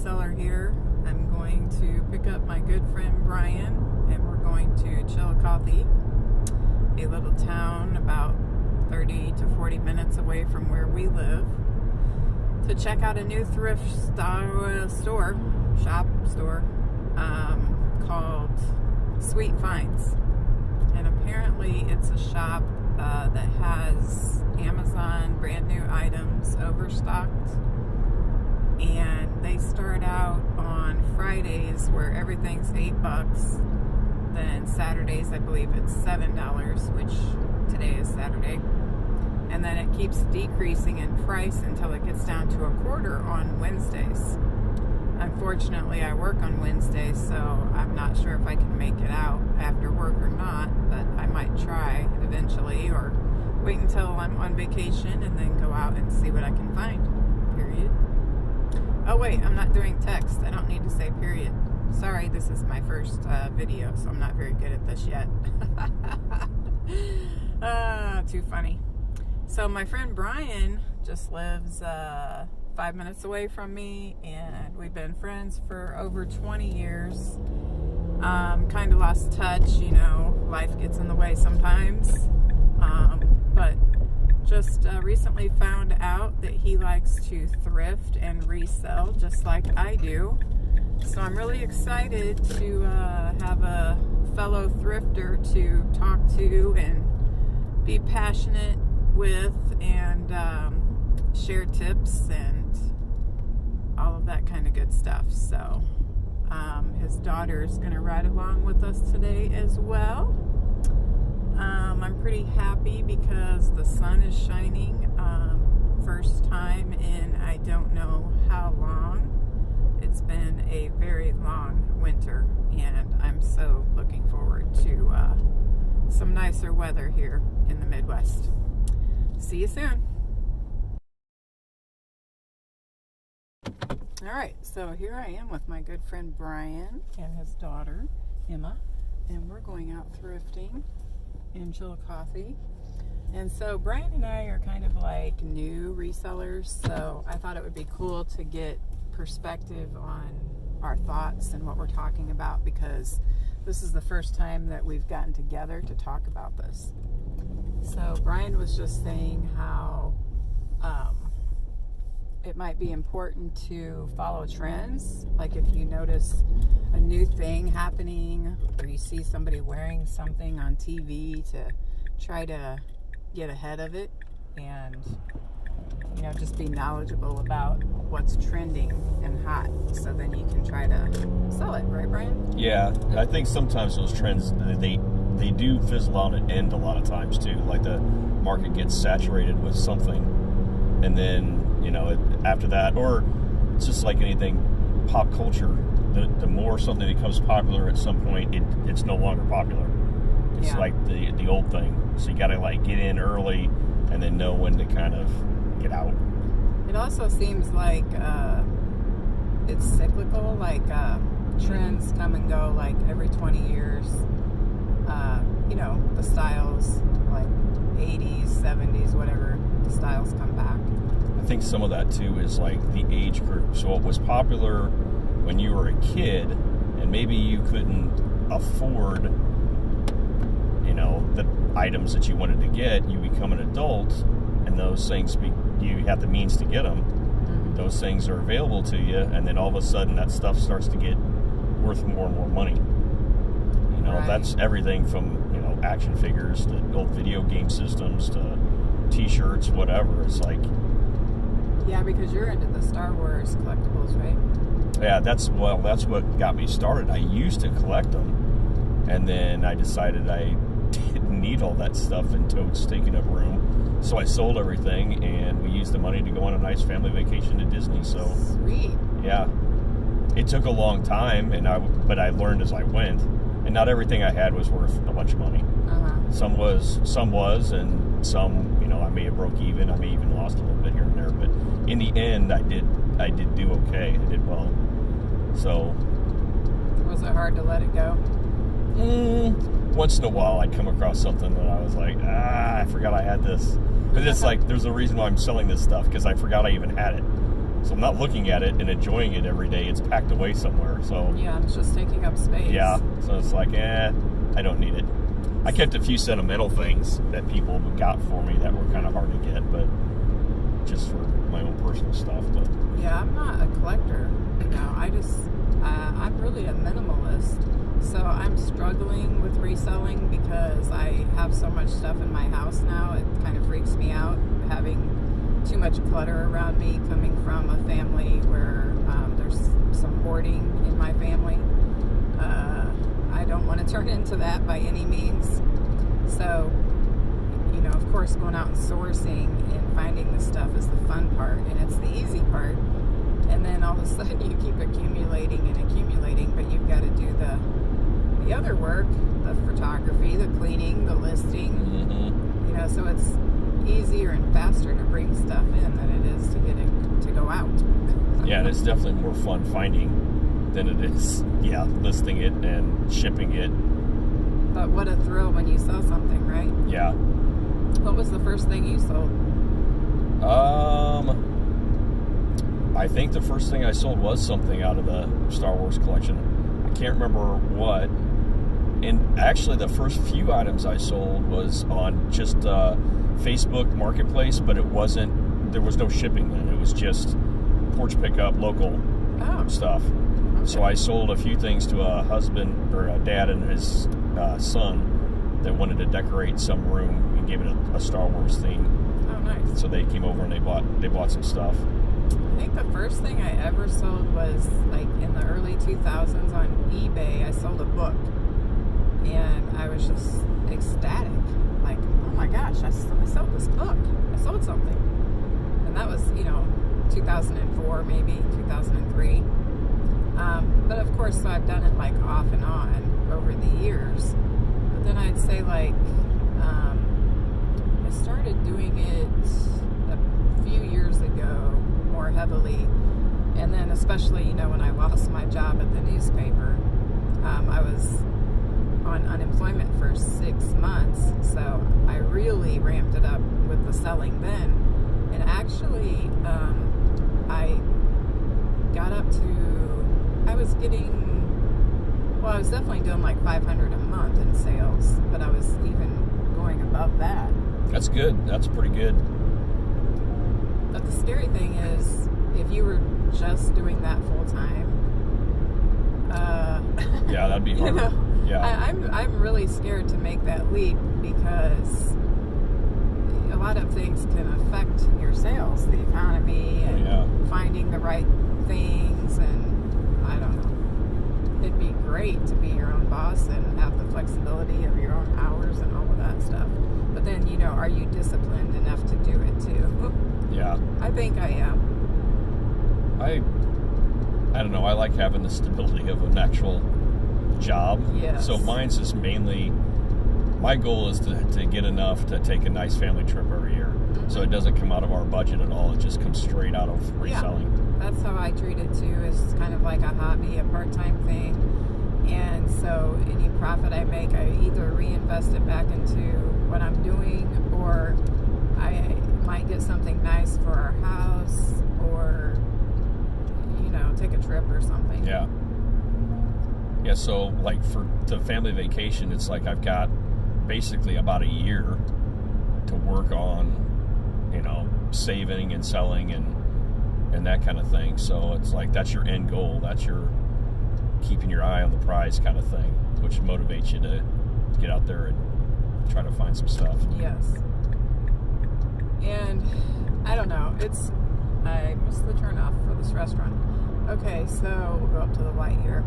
reseller here. I'm going to pick up my good friend Brian, and we're going to Chillicothe, a little town about 30 to 40 minutes away from where we live, to check out a new thrift store called Sweet Finds. And apparently it's a shop that has Amazon brand new items overstocked, and they start out on Fridays where everything's $8. Then Saturdays I believe it's $7, which today is Saturday, and then it keeps decreasing in price until it gets down to a quarter on Wednesdays. Unfortunately, I work on Wednesdays, so I'm not sure if I can make it out after work or not, but I might try eventually, or wait until I'm on vacation and then go out and see what I can find, period. Oh wait, I'm not doing text. I don't need to say period. Sorry, this is my first video, so I'm not very good at this yet. Too funny. So my friend Brian just lives 5 minutes away from me, and we've been friends for over 20 years. Kind of lost touch, you know, life gets in the way sometimes. But just recently found out that he likes to thrift and resell just like I do. So I'm really excited to have a fellow thrifter to talk to and be passionate with, and share tips and all of that kind of good stuff. So his daughter's going to ride along with us today as well. I'm pretty happy because the sun is shining. First time in I don't know how long. It's been a very long winter, and I'm so looking forward to some nicer weather here in the Midwest. See you soon. All right, so here I am with my good friend Brian and his daughter Emma, and we're going out thrifting in Chillicothe. And so Brian and I are kind of like new resellers, so I thought it would be cool to get perspective on our thoughts and what we're talking about, because this is the first time that we've gotten together to talk about this. So Brian was just saying how it might be important to follow trends. Like if you notice a new thing happening, or you see somebody wearing something on TV, to try to get ahead of it and, you know, just be knowledgeable about what's trending and hot, so then you can try to sell it, right, Brian? Yeah, I think sometimes those trends, they do fizzle out and end a lot of times too. Like the market gets saturated with something, and then, you know, after that, or it's just like anything, pop culture, the more something becomes popular, at some point it's no longer popular. It's like the old thing. So you gotta like get in early and then know when to kind of get out. It also seems like it's cyclical, like trends come and go like every 20 years. You know, the styles, like 80s, 70s, whatever, the styles come back. I think some of that too is like the age group. So it was popular when you were a kid, and maybe you couldn't afford, you know, the items that you wanted to get. You become an adult, and those things, you have the means to get them. Mm-hmm. Those things are available to you, and then all of a sudden that stuff starts to get worth more and more money. You know, That's everything from, you know, action figures to old video game systems to t-shirts, whatever. It's like, yeah, because you're into the Star Wars collectibles, right? Yeah, that's what got me started. I used to collect them, and then I decided I didn't need all that stuff in totes taking up room. So I sold everything, and we used the money to go on a nice family vacation to Disney. So sweet. Yeah, it took a long time, but I learned as I went, and not everything I had was worth a bunch of money. Some was, and some, you know, I may have broke even. I may even lost a little bit here and there, but in the end, I did do okay. I did well. So, was it hard to let it go? Once in a while, I'd come across something that I was like, I forgot I had this. But it's like, there's a reason why I'm selling this stuff, because I forgot I even had it. So I'm not looking at it and enjoying it every day. It's packed away somewhere. So Yeah, it's just taking up space. yeah. So it's like, I don't need it. I kept a few sentimental things that people got for me that were kind of hard to get, but just for my own personal stuff. But Yeah, I'm not a collector. I'm really a minimalist. So I'm struggling with reselling because I have so much stuff in my house now. It kind of freaks me out having too much clutter around me, coming from a family where there's some hoarding in my family. I don't want to turn into that by any means. So, of course, going out and sourcing and finding the stuff is the fun part, and it's the easy part. And then all of a sudden you keep accumulating, but you've got to do the other work, the photography, the cleaning, the listing. mm-hmm. So it's easier and faster to bring stuff in than it is to get it to go out. Yeah, and it's definitely more fun finding than it is, listing it and shipping it. But what a thrill when you sell something, right? Yeah. What was the first thing you sold? I think the first thing I sold was something out of the Star Wars collection. I can't remember what. And actually, the first few items I sold was on just Facebook Marketplace, but there was no shipping then. It was just porch pickup, local stuff. Okay. So I sold a few things to a husband or a dad and his son that wanted to decorate some room and gave it a Star Wars theme. Oh, nice. So they came over and they bought some stuff. I think the first thing I ever sold was like in the early 2000s on eBay. I sold a book, and I was just ecstatic. Like, oh my gosh, I sold this book. I sold something. And that was, 2004, maybe 2003. But of course, so I've done it like off and on over the years. But then I'd say like, I started doing it a few years ago more heavily. And then especially, when I lost my job at the newspaper, I was on unemployment for 6 months. So I really ramped it up with the selling then. And actually, I got up to, I was definitely doing like $500 a month in sales, but I was even going above that. That's good. That's pretty good. But the scary thing is, if you were just doing that full time, yeah, that'd be hard. Yeah, I'm really scared to make that leap because a lot of things can affect your sales, the economy, and finding the right things, and I don't know. It'd be great to be your own boss and have the flexibility of your own hours and all of that stuff. But then, are you disciplined enough to do it too? Yeah. I think I am. I don't know. I like having the stability of an actual job. Yes. So mine's just mainly, my goal is to get enough to take a nice family trip every year. Mm-hmm. So it doesn't come out of our budget at all. It just comes straight out of reselling. Yeah. That's how I treat it too. It's kind of like a hobby, a part-time thing. And so any profit I make, I either reinvest it back into what I'm doing, or I might get something nice for our house, or take a trip or something. Yeah. Yeah, so like for the family vacation, it's like I've got basically about a year to work on, saving and selling and that kind of thing. So it's like that's your end goal. That's your keeping your eye on the prize kind of thing, which motivates you to get out there and try to find some stuff. Yes. And I don't know. I missed the turn off for this restaurant. Okay, so we'll go up to the light here.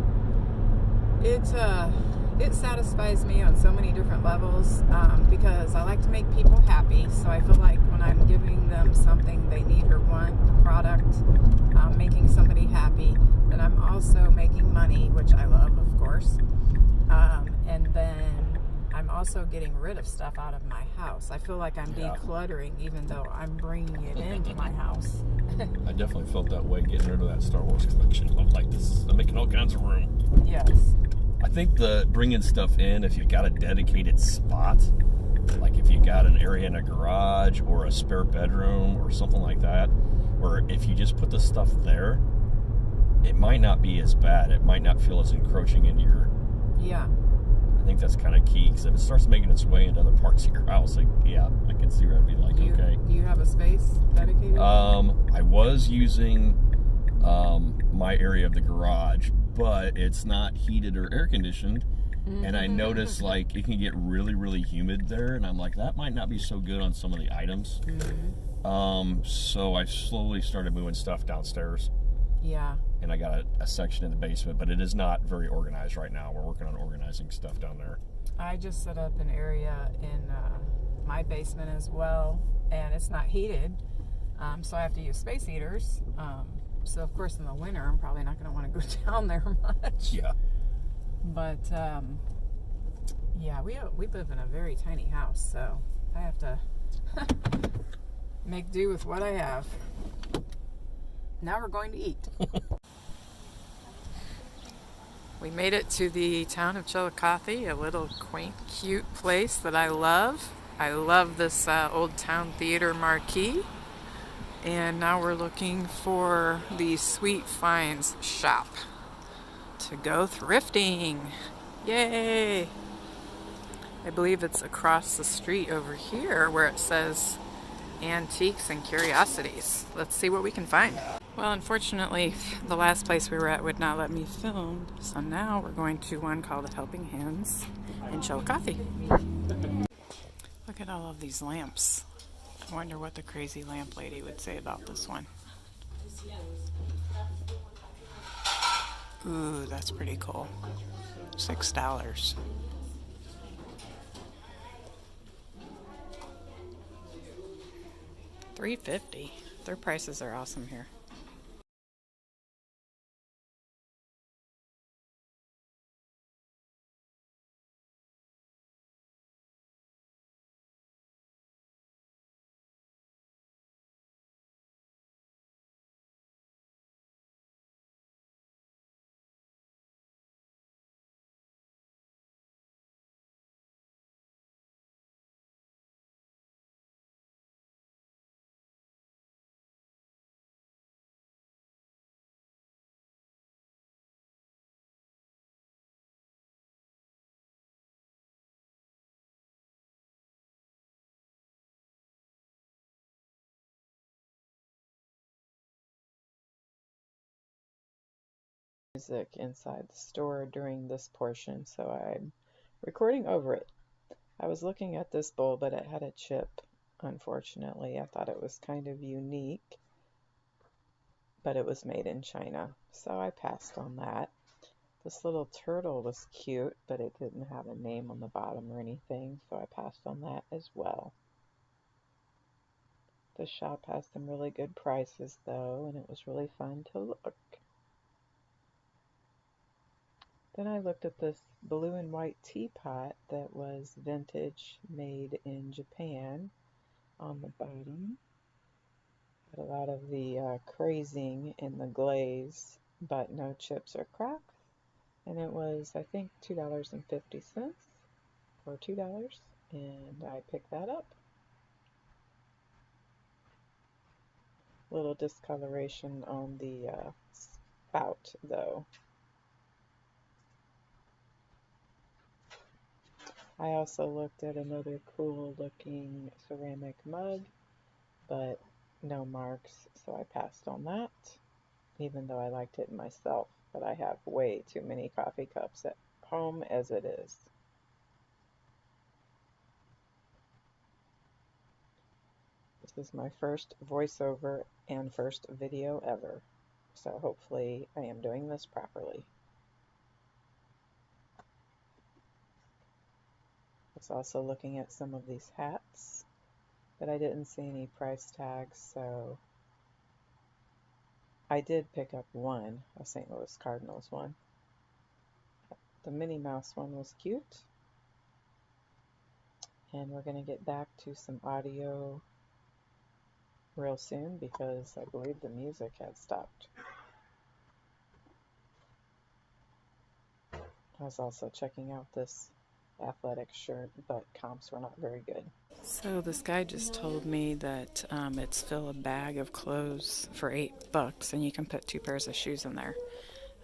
It satisfies me on so many different levels because I like to make people happy. So I feel like when I'm giving them something they need or want, the product, making somebody happy, then I'm also making money, which I love, of course. And then I'm also getting rid of stuff out of my house. I feel like I'm decluttering, even though I'm bringing it into my house. I definitely felt that way getting rid of that Star Wars collection. I'm like, I'm making all kinds of room. Yes. I think the bringing stuff in, if you got a dedicated spot, like if you got an area in a garage or a spare bedroom or something like that, where if you just put the stuff there, it might not be as bad. It might not feel as encroaching into your... Yeah. I think that's kind of key, because if it starts making its way into other parts of your house, like, yeah, I can see where I'd be like, okay. Do you have a space dedicated? I was using my area of the garage, but it's not heated or air conditioned. And I noticed, like, it can get really, really humid there, and I'm like, that might not be so good on some of the items. So I slowly started moving stuff downstairs. Yeah. And I got a section in the basement, but it is not very organized right now. We're working on organizing stuff down there. I just set up an area in my basement as well, and it's not heated, so I have to use space heaters. So, of course, in the winter, I'm probably not going to want to go down there much. Yeah. But, yeah, we live in a very tiny house, so I have to make do with what I have. Now we're going to eat. We made it to the town of Chillicothe, a little quaint, cute place that I love. I love this old town theater marquee. And now we're looking for the Sweet Finds shop to go thrifting. Yay! I believe it's across the street over here where it says Antiques and Curiosities. Let's see what we can find. Well, unfortunately, the last place we were at would not let me film, so now we're going to one called Helping Hands in Chillicothe. Look at all of these lamps. I wonder what the crazy lamp lady would say about this one. Ooh, that's pretty cool. $6. $3.50. Their prices are awesome here. Music inside the store during this portion, so I'm recording over it. I was looking at this bowl, but it had a chip, unfortunately. I thought it was kind of unique, but it was made in China, so I passed on that. This little turtle was cute, but it didn't have a name on the bottom or anything, so I passed on that as well. The shop has some really good prices, though, and it was really fun to look. Then I looked at this blue and white teapot that was vintage, made in Japan. On the bottom had a lot of the crazing in the glaze, but no chips or cracks. And it was, I think, $2.50 or $2, and I picked that up. Little discoloration on the spout, though. I also looked at another cool looking ceramic mug, but no marks, so I passed on that, even though I liked it myself, but I have way too many coffee cups at home as it is. This is my first voiceover and first video ever, so hopefully I am doing this properly. I was also looking at some of these hats, but I didn't see any price tags, so I did pick up one, a St. Louis Cardinals one. The Minnie Mouse one was cute. And we're going to get back to some audio real soon because I believe the music had stopped. I was also checking out this athletic shirt, but comps were not very good. So this guy just told me that it's fill a bag of clothes for $8 and you can put 2 pairs of shoes in there.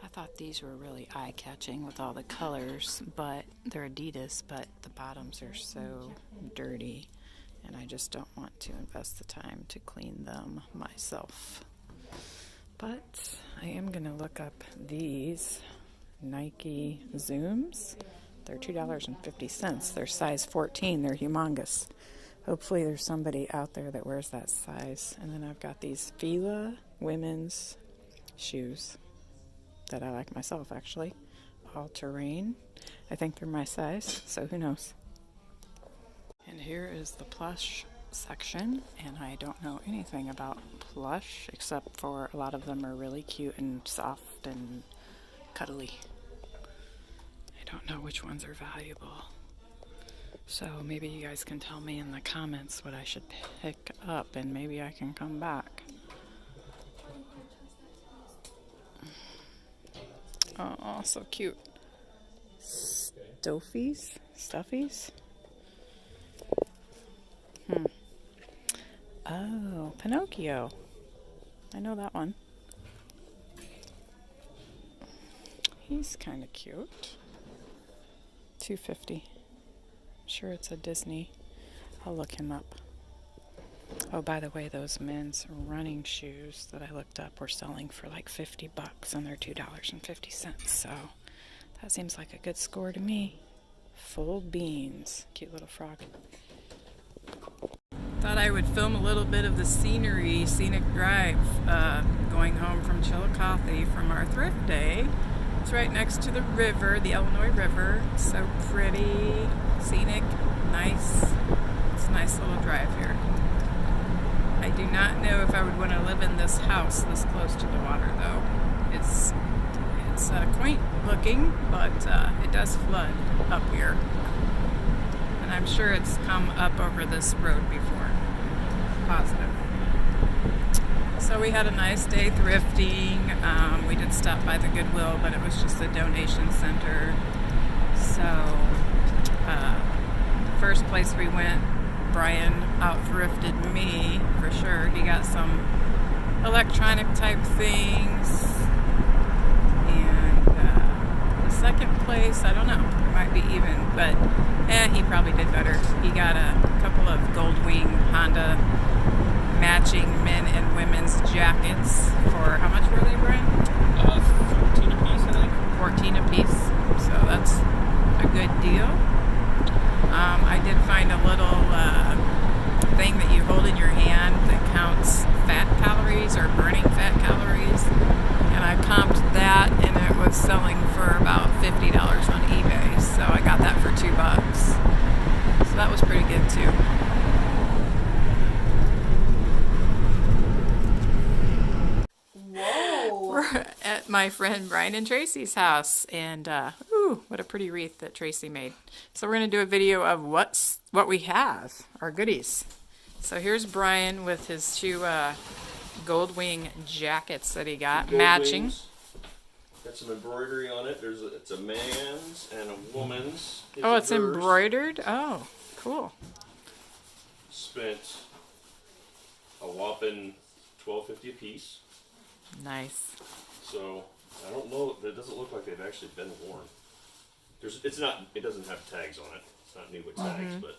I thought these were really eye-catching with all the colors, but they're Adidas, but the bottoms are so dirty and I just don't want to invest the time to clean them myself. But I am going to look up these Nike Zooms. They're $2.50. They're size 14. They're humongous. Hopefully there's somebody out there that wears that size. And then I've got these Fila women's shoes that I like myself, actually. All-terrain. I think they're my size, so who knows. And here is the plush section, and I don't know anything about plush except for a lot of them are really cute and soft and cuddly. I don't know which ones are valuable. So maybe you guys can tell me in the comments what I should pick up and maybe I can come back. Oh, so cute. Stuffies? Oh, Pinocchio. I know that one. He's kind of cute. $2.50. Sure it's a Disney. I'll look him up. Oh, by the way, those men's running shoes that I looked up were selling for like $50 and they're $2.50. So that seems like a good score to me. Full beans. Cute little frog. Thought I would film a little bit of the scenic drive going home from Chillicothe from our thrift day. It's right next to the river, the Illinois River. So pretty, scenic, nice. It's a nice little drive here. I do not know if I would want to live in this house this close to the water, though. It's quaint looking, but it does flood up here. And I'm sure it's come up over this road before. Positive. So we had a nice day thrifting. We did stop by the Goodwill, but it was just a donation center. So the first place we went, Brian out thrifted me for sure. He got some electronic type things. And the second place, I don't know, it might be even, but he probably did better. He got a couple of Goldwing Honda matching men and women's jackets for, how much were they, Brian? 14 a piece, I think. 14 a piece, so that's a good deal. I did find a little thing that you hold in your hand that counts fat calories or burning fat calories, and I comped that, and it was selling for about $50 on eBay, so I got that for $2. So that was pretty good too. We're at my friend Brian and Tracy's house, and ooh, what a pretty wreath that Tracy made. So we're going to do a video of what we have, our goodies. So here's Brian with his two Goldwing jackets that he got, matching. Wings. Got some embroidery on it. It's a man's and a woman's. Oh, it's embroidered? Oh, cool. Spent a whopping $12.50 a piece. Nice. So I don't know. It doesn't look like they've actually been worn. It doesn't have tags on it. It's not new with tags, but.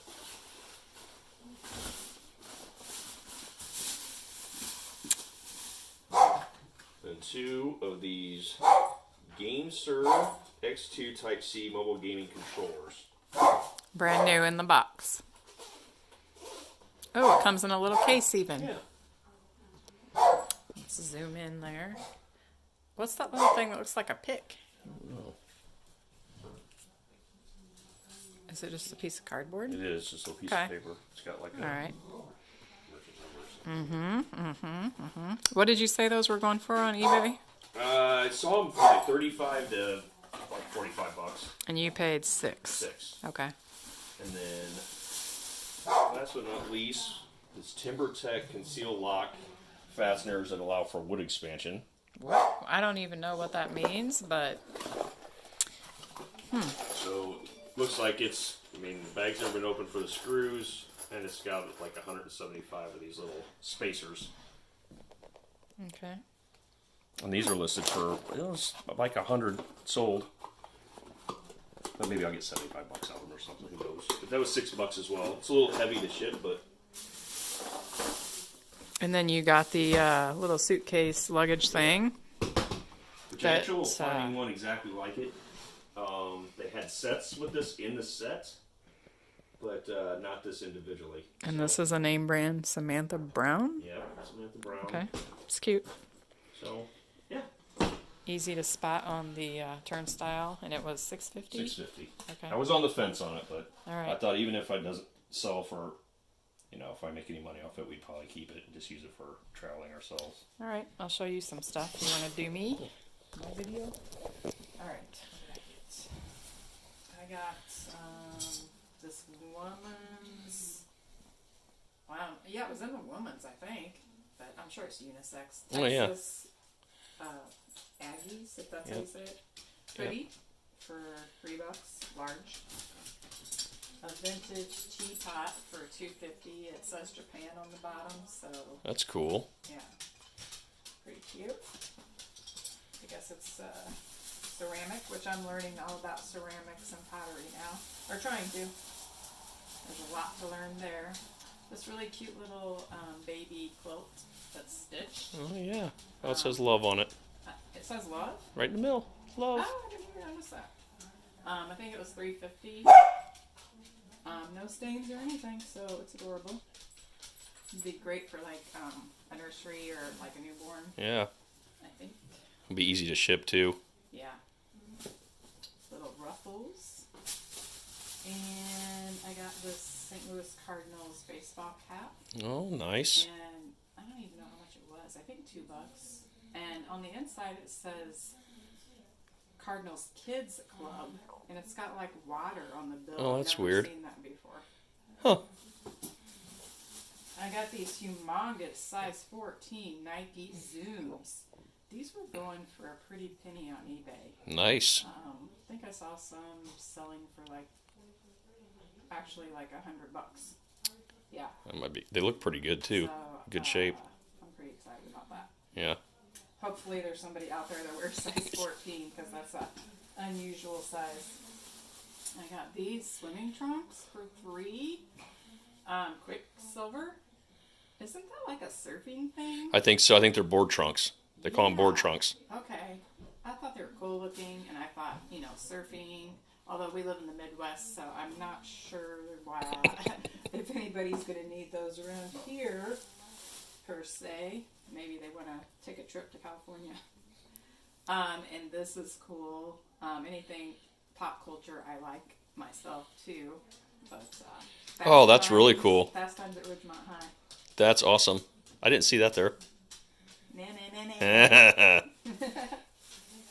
And 2 of these GameServe X2 Type-C mobile gaming controllers. Brand new in the box. Oh, it comes in a little case even. Yeah. Let's zoom in there. What's that little thing that looks like a pick? I don't know. Is it just a piece of cardboard? It is just a piece of paper. It's got like a... All right. What did you say those were going for on eBay? I saw them for like $35 to like $45. And you paid $6. 6. Okay. And then, last but not least, this TimberTech conceal lock fasteners that allow for wood expansion. What? I don't even know what that means, but... So, looks like the bag's never been opened for the screws. And it's got like 175 of these little spacers. Okay. And these are listed for, it was like 100 sold. But maybe I'll get 75 bucks out of them or something, who knows. But that was $6 as well. It's a little heavy to ship, but... And then you got the little suitcase luggage thing. Which I actually finding one exactly like it. They had sets with this in the set, but not this individually. And so, this is a name brand, Samantha Brown? Yeah, Samantha Brown. Okay, it's cute. So, yeah. Easy to spot on the turnstile, and it was $6.50? $6.50. Okay. I was on the fence on it, but all right. I thought even if it doesn't sell for, you know, if I make any money off it, we'd probably keep it and just use it for traveling ourselves. All right, I'll show you some stuff. You want to do me? My video? All right. I got this woman's, wow, yeah, it was in the woman's, I think, but I'm sure it's unisex. Oh, yeah. Texas, Aggies, if that's how you say it. Hoodie for $3, large. A vintage teapot for $2.50. It says Japan on the bottom, so That's cool. yeah, pretty cute. I guess it's ceramic, which I'm learning all about ceramics and pottery now, or trying to. There's a lot to learn there. This really cute little baby quilt that's stitched. Oh, yeah. Oh, it says love on it. It says love? Right in the middle. Love. Oh, I didn't even notice that. I think it was $3.50. No stains or anything, so it's adorable. It'd be great for like a nursery or like a newborn. Yeah. I think. It'll be easy to ship too. Yeah. Little ruffles. And I got this St. Louis Cardinals baseball cap. Oh, nice. And I don't even know how much it was. I think $2. And on the inside it says Cardinals Kids Club, and it's got like water on the bill. Oh, that's I've never weird. Seen that before. Huh. I got these humongous size 14 Nike Zooms. These were going for a pretty penny on eBay. Nice. I think I saw some selling for like actually like $100. Yeah. That might be. They look pretty good too. So, Good shape. I'm pretty excited about that. Yeah. Hopefully there's somebody out there that wears size 14 because that's an unusual size. I got these swimming trunks for $3. Quicksilver. Isn't that like a surfing thing? I think so. I think they're board trunks. They call them board trunks. Okay. I thought they were cool looking, and I thought, you know, surfing. Although we live in the Midwest, so I'm not sure why if anybody's going to need those around here, per se. Maybe they want to take a trip to California. And this is cool. Anything pop culture I like myself too. But Oh, that's really cool. Fast Times at Ridgemont High. That's awesome. I didn't see that there. Nah, nah, nah, nah.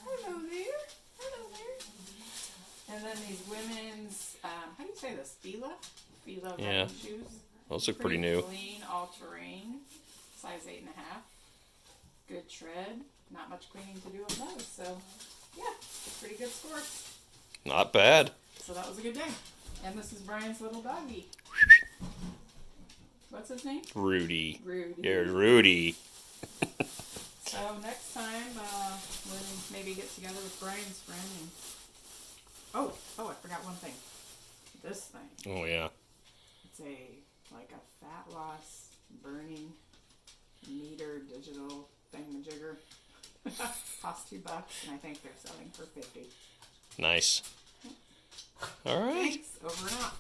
Hello there. Hello there. And then these women's, how do you say this? Fila? Fila running shoes. Those look pretty new. Clean, all-terrain, size 8.5. Good tread. Not much cleaning to do on those. So, yeah, pretty good scores. Not bad. So that was a good day. And this is Brian's little doggy. What's his name? Rudy. Rudy. Yeah, Rudy. So next time, we'll maybe get together with Brian's friend and... Oh, I forgot one thing. This thing. Oh, yeah. It's like a fat loss burning meter digital thingamajigger. Costs $2, and I think they're selling for $50. Nice. All right. Thanks. Over and out.